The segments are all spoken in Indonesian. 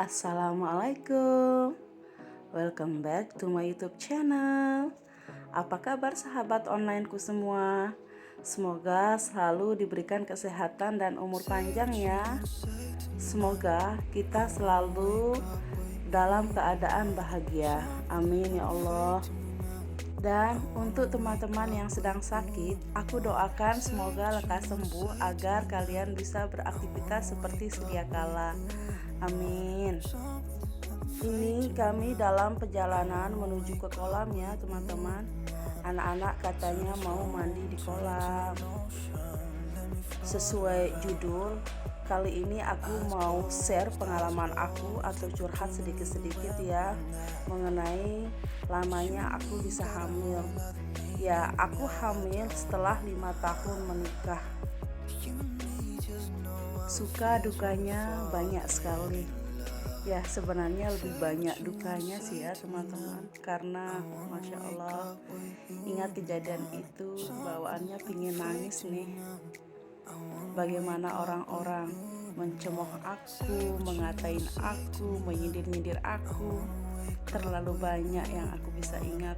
Assalamualaikum, welcome back to my YouTube channel. Apa kabar sahabat onlineku semua? Semoga selalu diberikan kesehatan dan umur panjang ya. Semoga kita selalu dalam keadaan bahagia. Amin ya Allah. Dan untuk teman-teman yang sedang sakit, aku doakan semoga lekas sembuh agar kalian bisa beraktivitas seperti sedia kala. Amin. Ini kami dalam perjalanan menuju ke kolam ya teman-teman. Anak-anak katanya mau mandi di kolam. Sesuai judul, kali ini aku mau share pengalaman aku atau curhat sedikit-sedikit ya mengenai lamanya aku bisa hamil. Ya, aku hamil setelah 5 tahun menikah. Suka dukanya banyak sekali. Ya, sebenarnya lebih banyak dukanya sih ya teman-teman, karena Masya Allah ingat kejadian itu bawaannya pingin nangis nih. Bagaimana orang-orang mencemooh aku, mengatain aku, menyindir-nyindir aku. Terlalu banyak yang aku bisa ingat.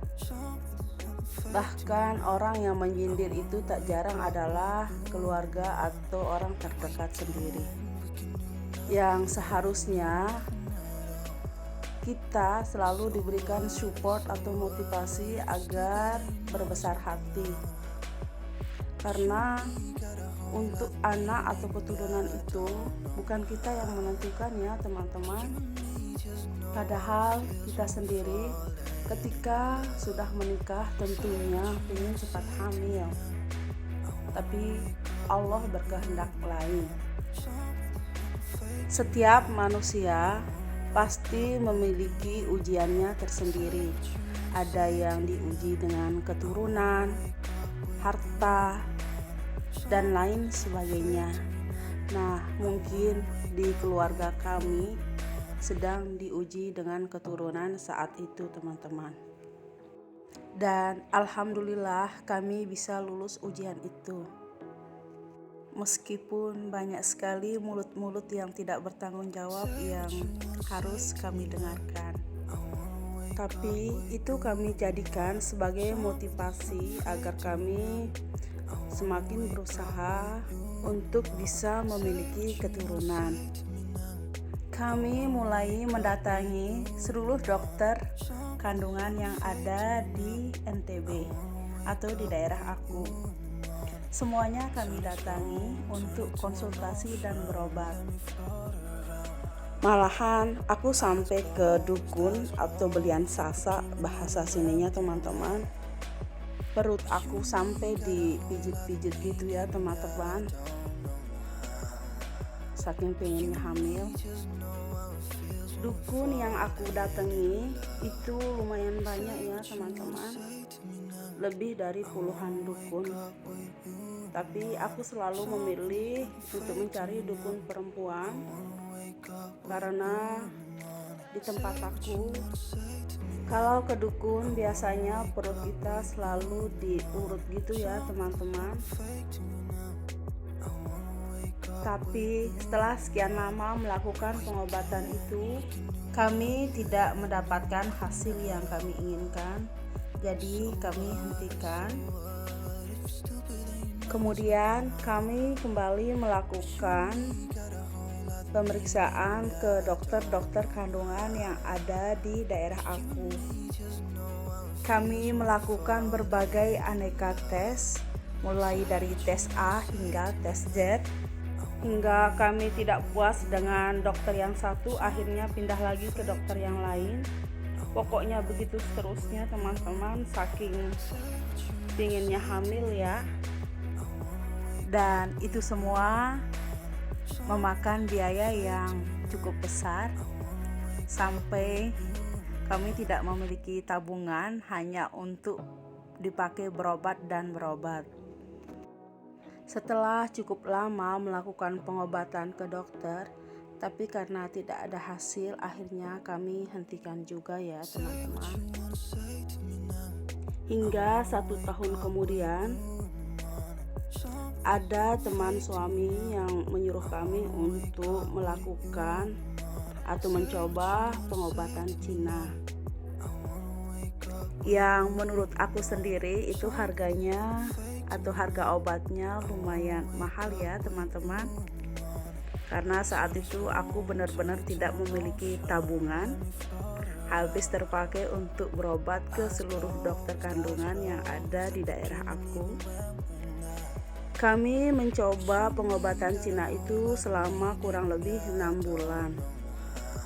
Bahkan orang yang menyindir itu tak jarang adalah keluarga atau orang terdekat sendiri, yang seharusnya kita selalu diberikan support atau motivasi agar berbesar hati. Karena untuk anak atau keturunan itu bukan kita yang menentukan ya teman-teman. Padahal kita sendiri ketika sudah menikah tentunya ingin cepat hamil, tapi Allah berkehendak lain. Setiap manusia pasti memiliki ujiannya tersendiri. Ada yang diuji dengan keturunan, harta, dan lain sebagainya. Nah, mungkin di keluarga kami sedang diuji dengan keturunan saat itu teman-teman. Dan alhamdulillah kami bisa lulus ujian itu. Meskipun banyak sekali mulut-mulut yang tidak bertanggung jawab yang harus kami dengarkan, tapi itu kami jadikan sebagai motivasi agar kami semakin berusaha untuk bisa memiliki keturunan. Kami mulai mendatangi seluruh dokter kandungan yang ada di NTB atau di daerah aku. Semuanya kami datangi untuk konsultasi dan berobat. Malahan aku sampai ke dukun atau belian sasa bahasa sininya teman-teman. Perut aku sampai dipijit-pijit gitu ya teman-teman, saking pengennya hamil. Dukun yang aku datangi itu lumayan banyak ya teman-teman, lebih dari puluhan dukun. Tapi aku selalu memilih untuk mencari dukun perempuan karena di tempat aku kalau ke dukun biasanya perut kita selalu diurut gitu ya teman-teman. Tapi setelah sekian lama melakukan pengobatan itu, kami tidak mendapatkan hasil yang kami inginkan. Jadi kami hentikan. Kemudian kami kembali melakukan pemeriksaan ke dokter-dokter kandungan yang ada di daerah aku. Kami melakukan berbagai aneka tes, mulai dari tes A hingga tes Z. Hingga kami tidak puas dengan dokter yang satu, akhirnya pindah lagi ke dokter yang lain. Pokoknya begitu seterusnya teman-teman, saking pinginnya hamil ya. Dan itu semua memakan biaya yang cukup besar, sampai kami tidak memiliki tabungan hanya untuk dipakai berobat dan berobat. Setelah cukup lama melakukan pengobatan ke dokter, tapi karena tidak ada hasil, akhirnya kami hentikan juga ya teman-teman. Hingga 1 tahun kemudian, ada teman suami yang menyuruh kami untuk melakukan atau mencoba pengobatan Cina yang menurut aku sendiri itu harganya atau harga obatnya lumayan mahal ya teman-teman, karena saat itu aku benar-benar tidak memiliki tabungan, habis terpakai untuk berobat ke seluruh dokter kandungan yang ada di daerah aku. Kami mencoba pengobatan Cina itu selama kurang lebih 6 bulan,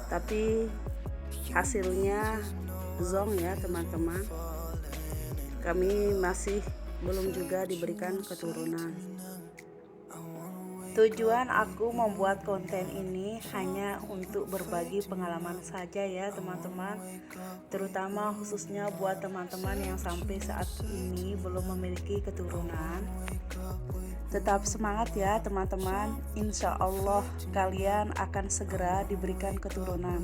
tapi hasilnya zong ya teman-teman. Kami masih belum juga diberikan keturunan. Tujuan aku membuat konten ini hanya untuk berbagi pengalaman saja ya teman-teman, terutama khususnya buat teman-teman yang sampai saat ini belum memiliki keturunan. Tetap semangat ya teman-teman, insya Allah kalian akan segera diberikan keturunan.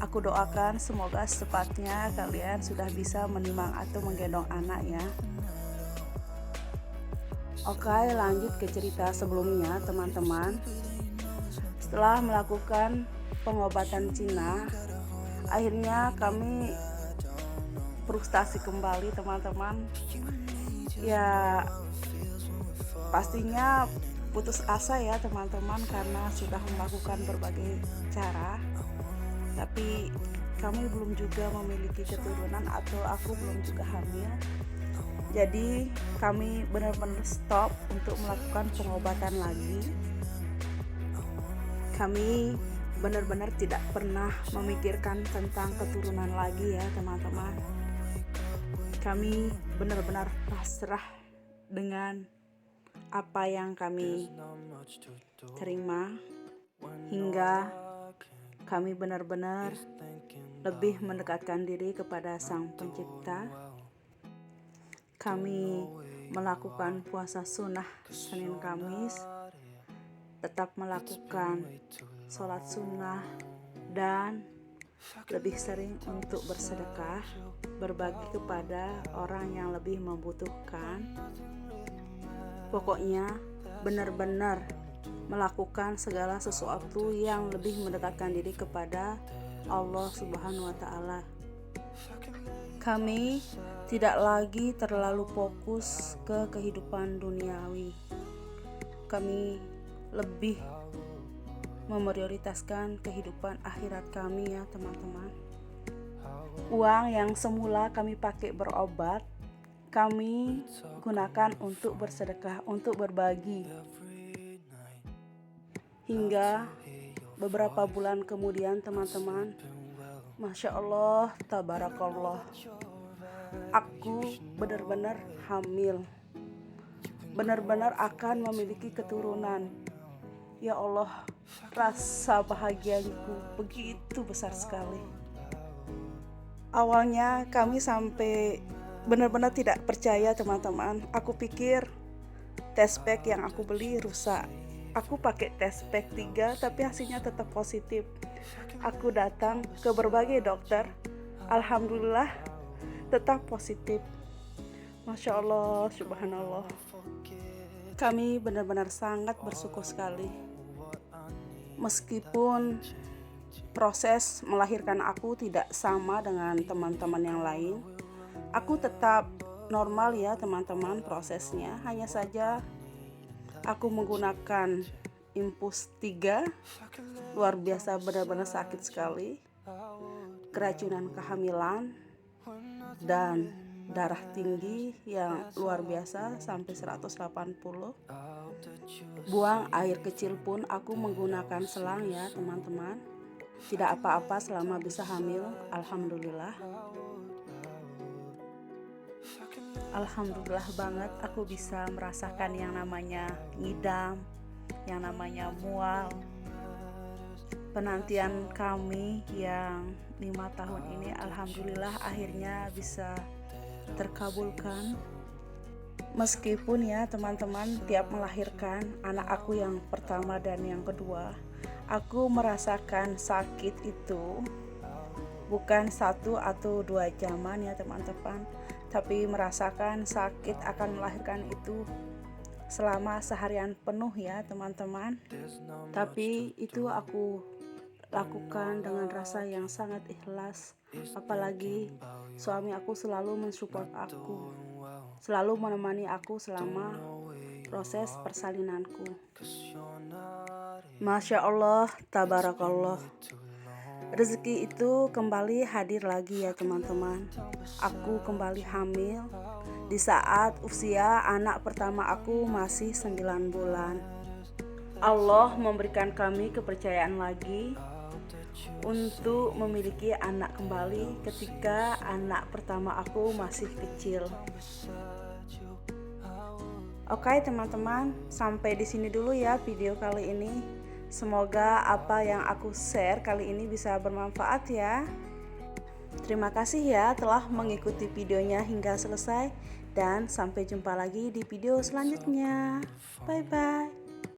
Aku doakan semoga secepatnya kalian sudah bisa menimang atau menggendong anak ya. Oke, lanjut ke cerita sebelumnya teman-teman. Setelah melakukan pengobatan Cina, akhirnya kami frustasi kembali teman-teman. Ya pastinya putus asa ya teman-teman, karena sudah melakukan berbagai cara, tapi kami belum juga memiliki keturunan atau aku belum juga hamil. Jadi kami benar-benar stop untuk melakukan pengobatan lagi. Kami benar-benar tidak pernah memikirkan tentang keturunan lagi ya teman-teman. Kami benar-benar pasrah dengan apa yang kami terima, hingga kami benar-benar lebih mendekatkan diri kepada Sang Pencipta. Kami melakukan puasa sunnah Senin Kamis, tetap melakukan sholat sunnah, dan lebih sering untuk bersedekah, berbagi kepada orang yang lebih membutuhkan. Pokoknya benar-benar melakukan segala sesuatu yang lebih mendekatkan diri kepada Allah Subhanahu wa Ta'ala. Kami tidak lagi terlalu fokus ke kehidupan duniawi. Kami lebih memprioritaskan kehidupan akhirat kami ya teman-teman. Uang yang semula kami pakai berobat, kami gunakan untuk bersedekah, untuk berbagi. Hingga beberapa bulan kemudian teman-teman, Masya Allah, tabarakallah, aku benar-benar hamil, benar-benar akan memiliki keturunan. Ya Allah, rasa bahagiaku begitu besar sekali. Awalnya kami sampai benar-benar tidak percaya teman-teman. Aku pikir test pack yang aku beli rusak. Aku pakai test pack 3 tapi hasilnya tetap positif. Aku datang ke berbagai dokter, alhamdulillah tetap positif. Masya Allah, subhanallah. Kami benar-benar sangat bersyukur sekali. Meskipun proses melahirkan aku tidak sama dengan teman-teman yang lain, aku tetap normal ya teman-teman prosesnya. Hanya saja aku menggunakan infus 3, luar biasa, benar-benar sakit sekali, keracunan kehamilan, dan darah tinggi yang luar biasa sampai 180. Buang air kecil pun aku menggunakan selang ya teman-teman. Tidak apa-apa selama bisa hamil, alhamdulillah. Alhamdulillah banget aku bisa merasakan yang namanya ngidam, yang namanya mual. Penantian kami yang 5 tahun ini alhamdulillah akhirnya bisa terkabulkan. Meskipun ya teman-teman, tiap melahirkan anak aku yang pertama dan yang kedua, aku merasakan sakit itu bukan 1 atau 2 jaman ya teman-teman, tapi merasakan sakit akan melahirkan itu selama seharian penuh ya teman-teman. Tapi itu aku lakukan dengan rasa yang sangat ikhlas. Apalagi suami aku selalu mensupport aku, selalu menemani aku selama proses persalinanku. Masya Allah, tabarakallah. Rezeki itu kembali hadir lagi ya teman-teman. Aku kembali hamil di saat usia anak pertama aku masih 9 bulan. Allah memberikan kami kepercayaan lagi untuk memiliki anak kembali ketika anak pertama aku masih kecil. Oke teman-teman, sampai di sini dulu ya video kali ini. Semoga apa yang aku share kali ini bisa bermanfaat ya. Terima kasih ya telah mengikuti videonya hingga selesai, dan sampai jumpa lagi di video selanjutnya. Bye bye.